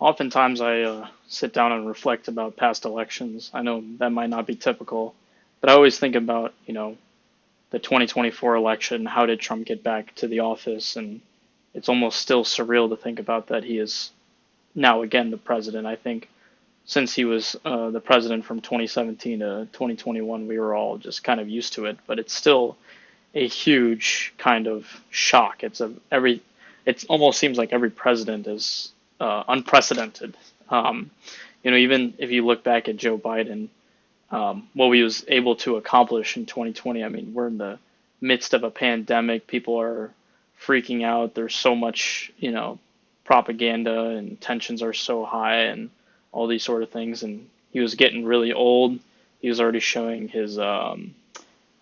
Oftentimes I sit down and reflect about past elections. I know that might not be typical, but I always think about, the 2024 election. How did Trump get back to the office? And it's almost still surreal to think about that he is now again the president. I think since he was the president from 2017 to 2021, we were all just kind of used to it, but it's still a huge kind of shock. It almost seems like every president is unprecedented. Um, Even if you look back at Joe Biden, what he was able to accomplish in 2020. I mean, we're in the midst of a pandemic. People are freaking out. There's so much, propaganda and tensions are so high and all these sort of things. And he was getting really old. He was already showing his, how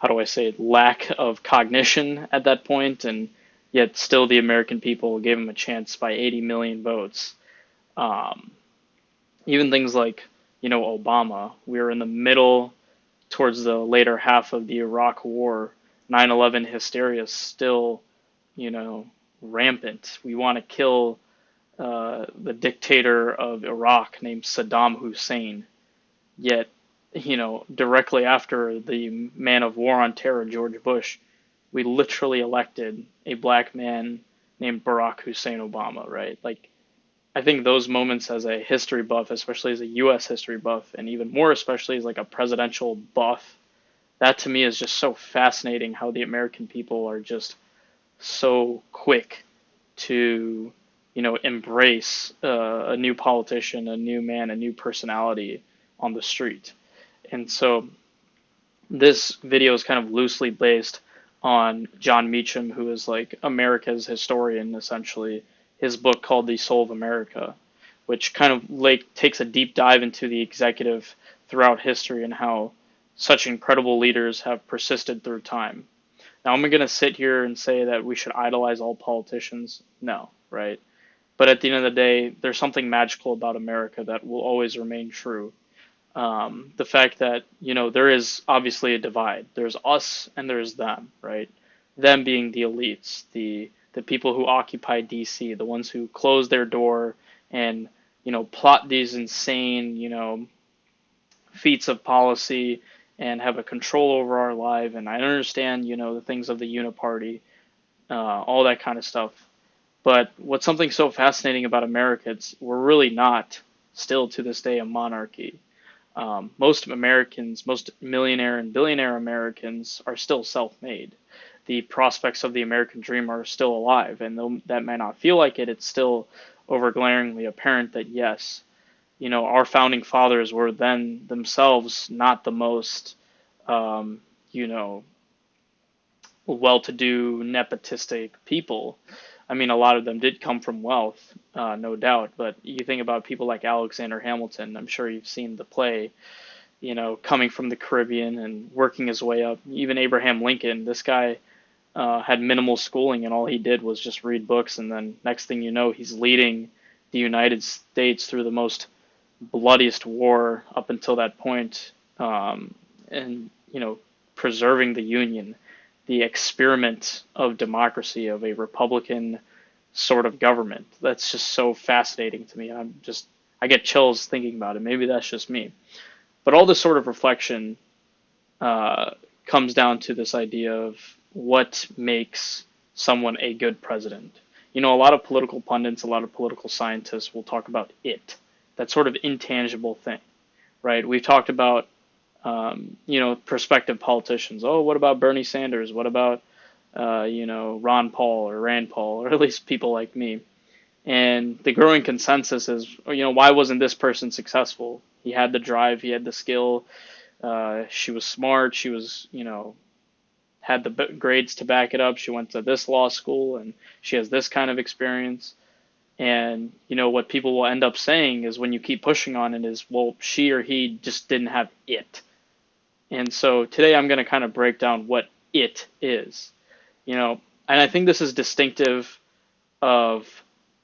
do I say it, lack of cognition at that point, and yet still the American people gave him a chance by 80 million votes. Um, Even things like, Obama, we were in the middle towards the later half of the Iraq War. 9/11 hysteria is still, you know, rampant. We want to kill the dictator of Iraq named Saddam Hussein. Yet, directly after the man of war on terror, George Bush, we literally elected a black man named Barack Hussein Obama, right? Like, I think those moments as a history buff, especially as a US history buff, and even more especially as like a presidential buff, that to me is just so fascinating how the American people are just so quick to, embrace a new politician, a new man, a new personality on the street. And so this video is kind of loosely based on John Meacham, who is like America's historian, essentially. His book called The Soul of America, which kind of like takes a deep dive into the executive throughout history and how such incredible leaders have persisted through time. Now, I'm going to sit here and say that we should idolize all politicians. No, right? But at the end of the day, there's something magical about America that will always remain true. The fact that there is obviously a divide. There's us and there's them, right? Them being the elites, the people who occupy DC, the ones who close their door and plot these insane feats of policy and have a control over our life. And I understand the things of the Uniparty, all that kind of stuff. But what's something so fascinating about America? We're really not still to this day a monarchy. Most Americans, most millionaire and billionaire Americans are still self-made. The prospects of the American dream are still alive, and though that may not feel like it, it's still overglaringly apparent that yes, our founding fathers were then themselves not the most, you know, well-to-do nepotistic people. I mean, a lot of them did come from wealth, no doubt, but you think about people like Alexander Hamilton. I'm sure you've seen the play, coming from the Caribbean and working his way up. Even Abraham Lincoln, this guy had minimal schooling, and all he did was just read books. And then next thing you know, he's leading the United States through the most bloodiest war up until that point, and preserving the Union, the experiment of democracy of a Republican sort of government. That's just so fascinating to me. I get chills thinking about it. Maybe that's just me. But all this sort of reflection comes down to this idea of what makes someone a good president. A lot of political pundits, a lot of political scientists will talk about it, that sort of intangible thing, right? We've talked about, prospective politicians. Oh, what about Bernie Sanders? What about, Ron Paul or Rand Paul, or at least people like me? And the growing consensus is, why wasn't this person successful? He had the drive, he had the skill, she was smart, she was, had the grades to back it up. She went to this law school and she has this kind of experience. And, what people will end up saying is when you keep pushing on it is, well, she or he just didn't have it. And so today I'm going to kind of break down what it is, and I think this is distinctive of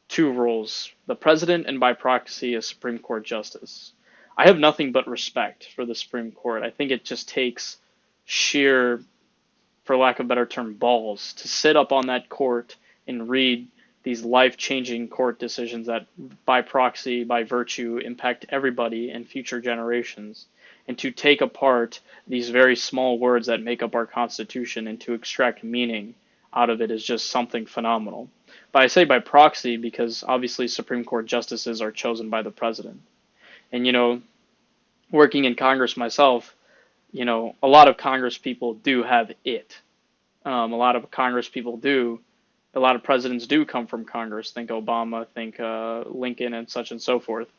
two roles, the president and by proxy a Supreme Court justice. I have nothing but respect for the Supreme Court. I think it just takes sheer, for lack of a better term, balls to sit up on that court and read these life-changing court decisions that by proxy, by virtue, impact everybody and future generations, and to take apart these very small words that make up our Constitution and to extract meaning out of it is just something phenomenal. But I say by proxy because obviously Supreme Court justices are chosen by the president. And, working in Congress myself, a lot of Congress people do have it. A lot of Congress people do. A lot of presidents do come from Congress. Think Obama, think Lincoln, and such and so forth.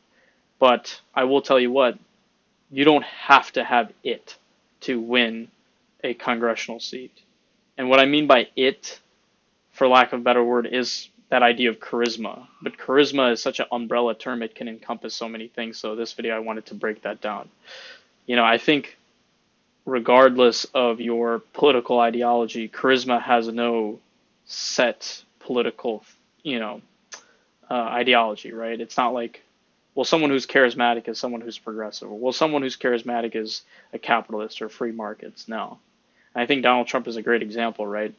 But I will tell you what, you don't have to have it to win a congressional seat. And what I mean by it, for lack of a better word, is that idea of charisma. But charisma is such an umbrella term, it can encompass so many things. So this video, I wanted to break that down. I think regardless of your political ideology, charisma has no set political, ideology, right? It's not like, well, someone who's charismatic is someone who's progressive. Well, someone who's charismatic is a capitalist or free markets. No. And I think Donald Trump is a great example, right?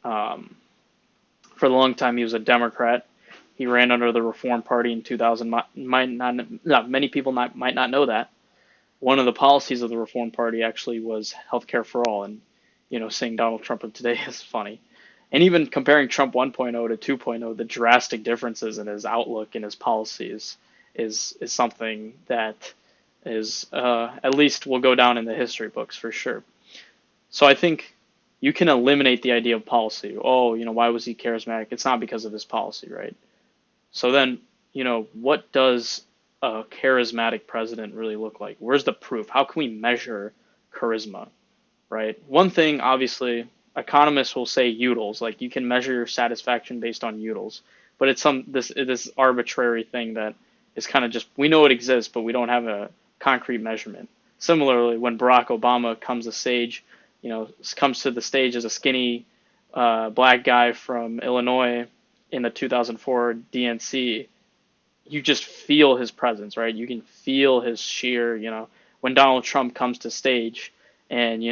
For a long time, he was a Democrat. He ran under the Reform Party in 2000. Many people might not know that. One of the policies of the Reform Party actually was healthcare for all. And, seeing Donald Trump of today is funny. And even comparing Trump 1.0 to 2.0, the drastic differences in his outlook and his policies is something that is at least will go down in the history books for sure. So I think you can eliminate the idea of policy. Oh, why was he charismatic? It's not because of his policy, right? So then, what does a charismatic president really look like? Where's the proof? How can we measure charisma, right? One thing, obviously, economists will say utils, like you can measure your satisfaction based on utils, but it's this arbitrary thing that is kind of just, we know it exists, but we don't have a concrete measurement. Similarly, when Barack Obama comes to the stage as a skinny black guy from Illinois in the 2004 DNC, you just feel his presence, right? You can feel his sheer, when Donald Trump comes to stage and,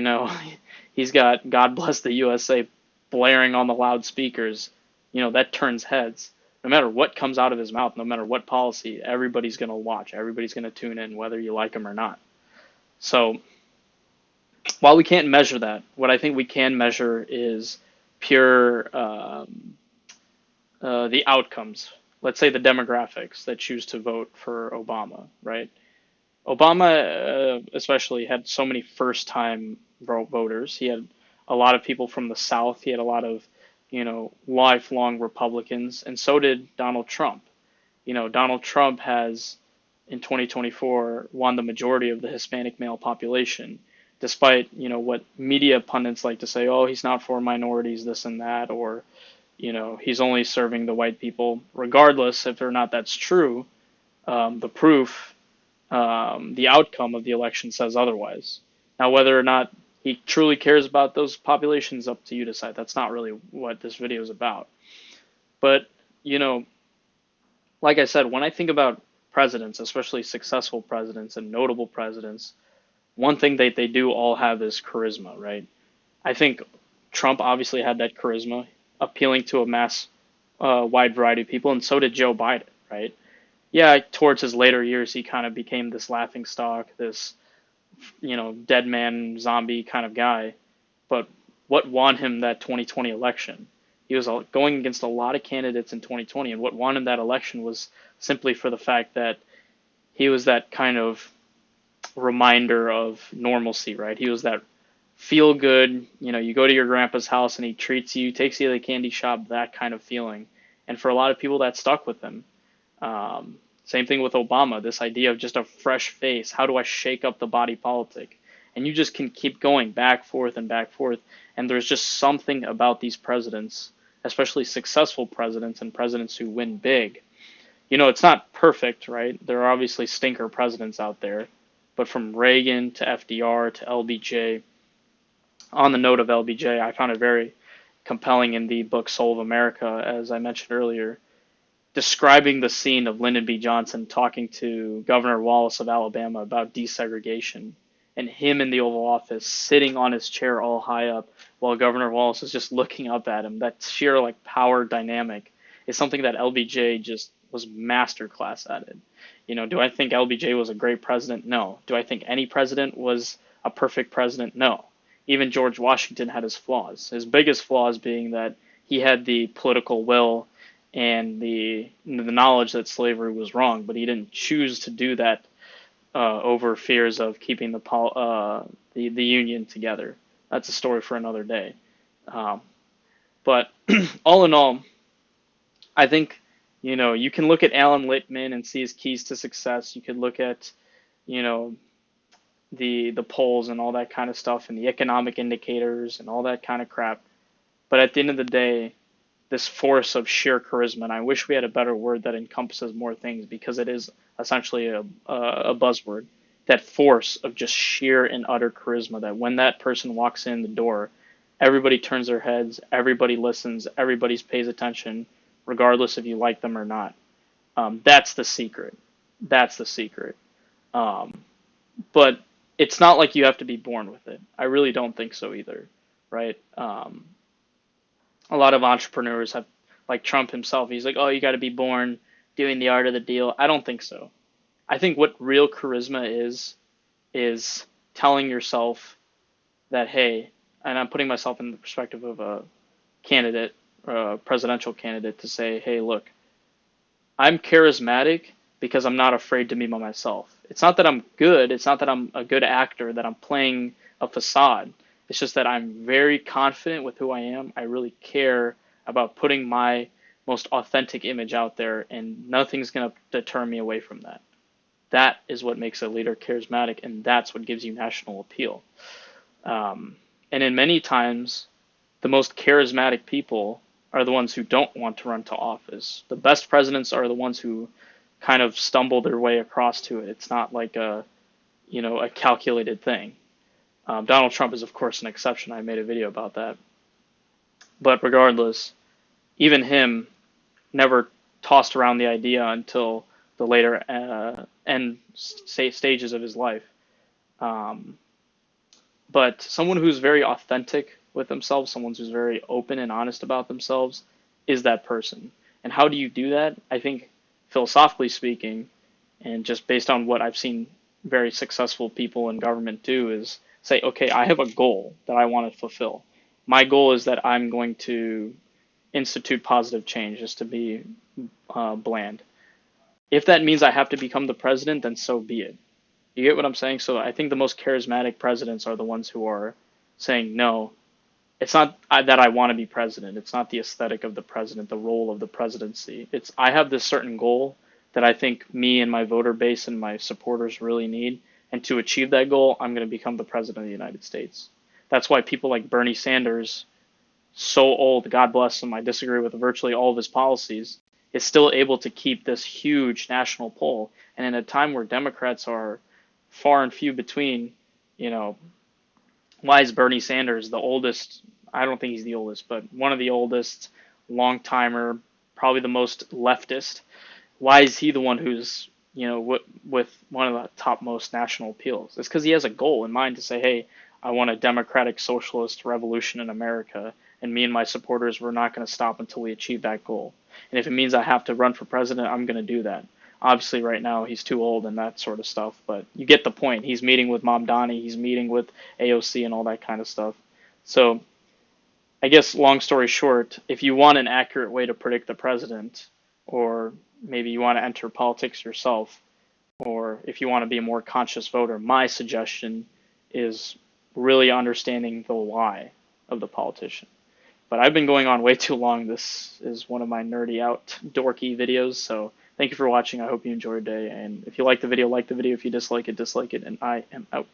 he's got God Bless the USA blaring on the loudspeakers, that turns heads. No matter what comes out of his mouth, no matter what policy, everybody's going to watch. Everybody's going to tune in, whether you like him or not. So while we can't measure that, what I think we can measure is pure the outcomes. Let's say the demographics that choose to vote for Obama, right? Obama especially had so many first-time voters. He had a lot of people from the South. He had a lot of, lifelong Republicans, and so did Donald Trump. Donald Trump has, in 2024, won the majority of the Hispanic male population, despite, what media pundits like to say, oh, he's not for minorities, this and that, or, he's only serving the white people. Regardless if or not that's true, the proof, the outcome of the election says otherwise. Now, whether or not he truly cares about those populations, up to you to decide. That's not really what this video is about. But, like I said, when I think about presidents, especially successful presidents and notable presidents, one thing that they do all have is charisma, right? I think Trump obviously had that charisma, appealing to a wide variety of people, and so did Joe Biden, right? Yeah, towards his later years, he kind of became this laughingstock, this dead man zombie kind of guy. But what won him that 2020 election? He was going against a lot of candidates in 2020, and what won him that election was simply for the fact that he was that kind of reminder of normalcy, right? He was that feel good, you go to your grandpa's house and he treats you, takes you to the candy shop, that kind of feeling. And for a lot of people, that stuck with them. Same thing with Obama, this idea of just a fresh face. How do I shake up the body politic? And you just can keep going back, forth, and back, forth. And there's just something about these presidents, especially successful presidents and presidents who win big. It's not perfect, right? There are obviously stinker presidents out there. But from Reagan to FDR to LBJ, on the note of LBJ, I found it very compelling in the book Soul of America, as I mentioned earlier, describing the scene of Lyndon B. Johnson talking to Governor Wallace of Alabama about desegregation, and him in the Oval Office sitting on his chair all high up while Governor Wallace is just looking up at him. That sheer power dynamic. is something that LBJ just was masterclass at it. Do I think LBJ was a great president? No. Do I think any president was a perfect president? No. Even George Washington had his flaws. His biggest flaws being that he had the political will and the knowledge that slavery was wrong, but he didn't choose to do that over fears of keeping the Union together. That's a story for another day. But all in all, I think you can look at Alan Littman and see his keys to success. You could look at the polls and all that kind of stuff and the economic indicators and all that kind of crap. But at the end of the day, this force of sheer charisma, and I wish we had a better word that encompasses more things because it is essentially a buzzword, that force of just sheer and utter charisma, that when that person walks in the door, everybody turns their heads, everybody listens, everybody pays attention, regardless if you like them or not. That's the secret. That's the secret. But it's not like you have to be born with it. I really don't think so either, right? A lot of entrepreneurs have, like Trump himself, he's like, oh, you got to be born doing the art of the deal. I don't think so. I think what real charisma is telling yourself that, hey, and I'm putting myself in the perspective of a candidate, a presidential candidate, to say, hey, look, I'm charismatic because I'm not afraid to be myself. It's not that I'm good. It's not that I'm a good actor, that I'm playing a facade. It's just that I'm very confident with who I am. I really care about putting my most authentic image out there, and nothing's going to deter me away from that. That is what makes a leader charismatic, and that's what gives you national appeal. And in many times, the most charismatic people are the ones who don't want to run to office. The best presidents are the ones who kind of stumble their way across to it. It's not like a calculated thing. Donald Trump is, of course, an exception. I made a video about that. But regardless, even him never tossed around the idea until the later stages of his life. But someone who's very authentic with themselves, someone who's very open and honest about themselves, is that person. And how do you do that? I think philosophically speaking, and just based on what I've seen very successful people in government do, is say, okay, I have a goal that I want to fulfill. My goal is that I'm going to institute positive change, just to be bland. If that means I have to become the president, then so be it. You get what I'm saying? So I think the most charismatic presidents are the ones who are saying, no, it's not that I want to be president. It's not the aesthetic of the president, the role of the presidency. It's I have this certain goal that I think me and my voter base and my supporters really need. And to achieve that goal, I'm going to become the president of the United States. That's why people like Bernie Sanders, so old, God bless him, I disagree with virtually all of his policies, is still able to keep this huge national poll. And in a time where Democrats are far and few between, why is Bernie Sanders the oldest? I don't think he's the oldest, but one of the oldest, long timer, probably the most leftist. Why is he the one who's, with one of the topmost national appeals? It's because he has a goal in mind to say, hey, I want a democratic socialist revolution in America, and me and my supporters, we're not going to stop until we achieve that goal. And if it means I have to run for president, I'm going to do that. Obviously, right now, he's too old and that sort of stuff, but you get the point. He's meeting with Mamdani, he's meeting with AOC and all that kind of stuff. So I guess, long story short, if you want an accurate way to predict the president, or maybe you want to enter politics yourself, or if you want to be a more conscious voter, my suggestion is really understanding the why of the politician. But I've been going on way too long. This is one of my nerdy out dorky videos, so thank you for watching. I hope you enjoyed your day, and if you like the video, like the video. If you dislike it, and I am out.